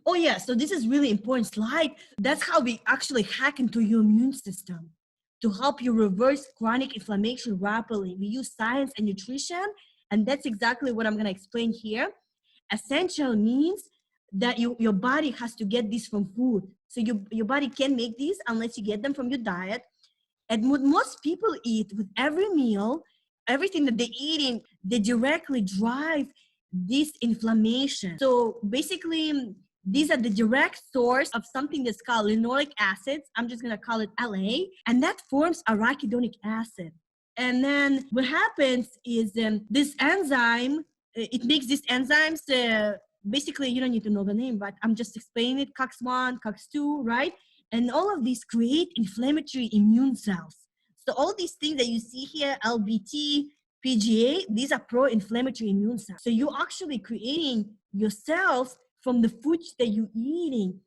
Oh yeah, so this is really important slide. That's how we actually hack into your immune system to help you reverse chronic inflammation rapidly. We use science and nutrition, and that's exactly what I'm going to explain here. Essential means that your body has to get this from food. So your body can't make these unless you get them from your diet. And what most people eat with every meal, everything that they're eating, they directly drive this inflammation. So basically, these are the direct source of something that's called linoleic acids. I'm just gonna call it LA, and that forms arachidonic acid. And then what happens is this enzyme, it makes these enzymes, basically you don't need to know the name, but I'm just explaining it, COX-1, COX-2, right? And all of these create inflammatory immune cells. So all these things that you see here, LBT, PGA, these are pro-inflammatory immune cells. So you're actually creating your cells from the foods that you're eating.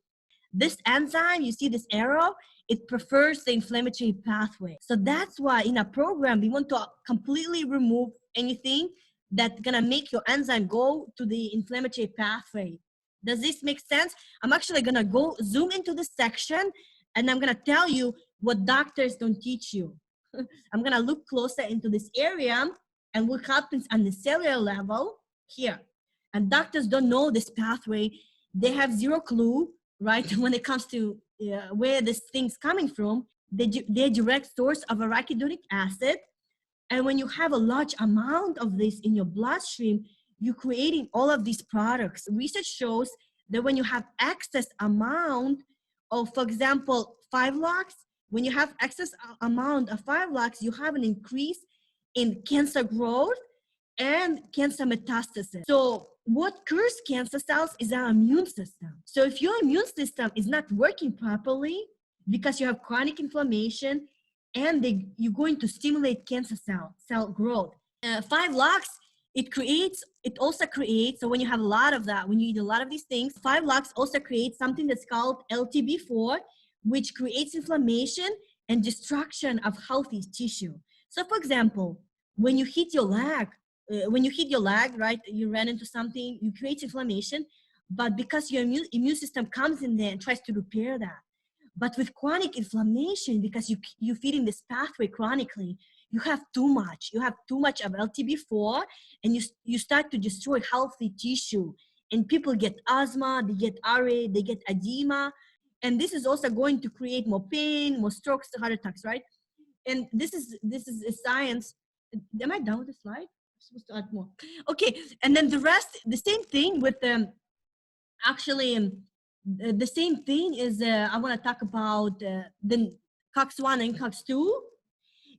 This enzyme, you see this arrow, it prefers the inflammatory pathway. So that's why in a program, we want to completely remove anything that's gonna make your enzyme go to the inflammatory pathway. Does this make sense? I'm actually gonna go zoom into this section and I'm gonna tell you what doctors don't teach you. I'm gonna look closer into this area and what happens on the cellular level here. And doctors don't know this pathway. They have zero clue, right? When it comes to where this thing's coming from, they're direct source of arachidonic acid. And when you have a large amount of this in your bloodstream, you're creating all of these products. Research shows that when you have excess amount of, for example, 5-LOX, when you have excess amount of 5-LOX, you have an increase in cancer growth and cancer metastasis. So what cures cancer cells is our immune system. So if your immune system is not working properly because you have chronic inflammation and you're going to stimulate cancer cell growth. 5-LOX, it also creates, so when you have a lot of that, when you eat a lot of these things, 5-LOX also creates something that's called LTB4, which creates inflammation and destruction of healthy tissue. So for example, when you hit your leg, right, you ran into something, you create inflammation, but because your immune system comes in there and tries to repair that. But with chronic inflammation, because you're feeding this pathway chronically, you have too much of LTB4, and you start to destroy healthy tissue. And people get asthma, they get RA, they get edema. And this is also going to create more pain, more strokes, heart attacks, right? And this is a science. Am I done with the slide? I'm supposed to add more. Okay, and then the rest, the same thing with the same thing is I want to talk about the COX-1 and COX-2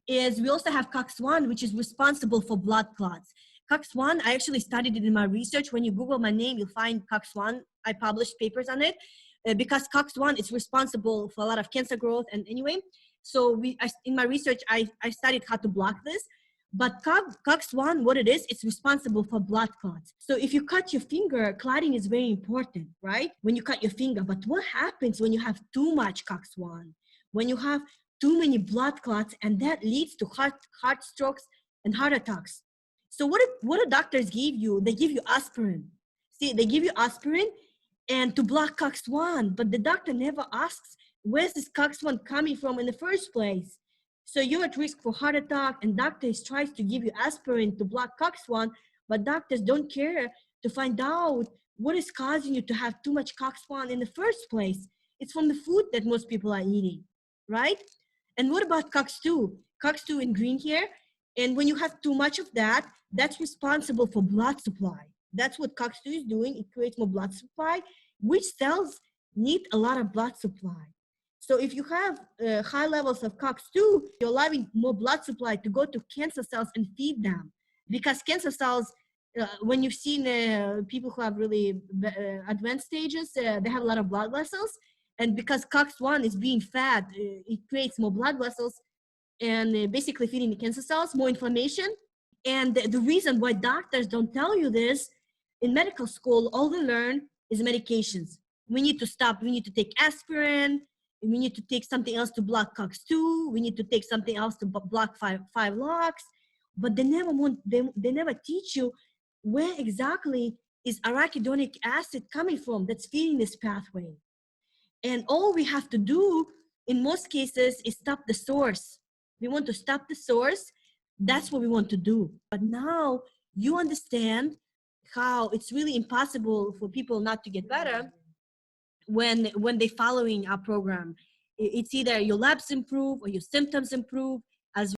is we also have COX-1, which is responsible for blood clots. COX-1, I actually studied it in my research. When you Google my name, you'll find COX-1. I published papers on it because COX-1 is responsible for a lot of cancer growth. And anyway, so in my research, I studied how to block this. But COX-1, what it is, it's responsible for blood clots. So if you cut your finger, clotting is very important, right? When you cut your finger. But what happens when you have too much COX-1? When you have too many blood clots, and that leads to heart strokes and heart attacks. So what do doctors give you? They give you aspirin. See, they give you aspirin and to block COX-1, but the doctor never asks, where's this COX-1 coming from in the first place? So you're at risk for heart attack, and doctors tries to give you aspirin to block COX-1, but doctors don't care to find out what is causing you to have too much COX-1 in the first place. It's from the food that most people are eating, right? And what about COX-2? COX-2 in green here. And when you have too much of that, that's responsible for blood supply. That's what COX-2 is doing. It creates more blood supply, which cells need a lot of blood supply. So if you have high levels of COX-2, you're allowing more blood supply to go to cancer cells and feed them. Because cancer cells, when you've seen people who have really advanced stages, they have a lot of blood vessels. And because COX-1 is being fed, it creates more blood vessels and basically feeding the cancer cells, more inflammation. And the reason why doctors don't tell you this, in medical school, all they learn is medications. We need to stop, we need to take aspirin, we need to take something else to block COX-2, we need to take something else to block 5-LOX, but they never teach you where exactly is arachidonic acid coming from that's feeding this pathway? And all we have to do in most cases is stop the source. We want to stop the source. That's what we want to do. But now you understand how it's really impossible for people not to get better when they're following our program. It's either your labs improve or your symptoms improve as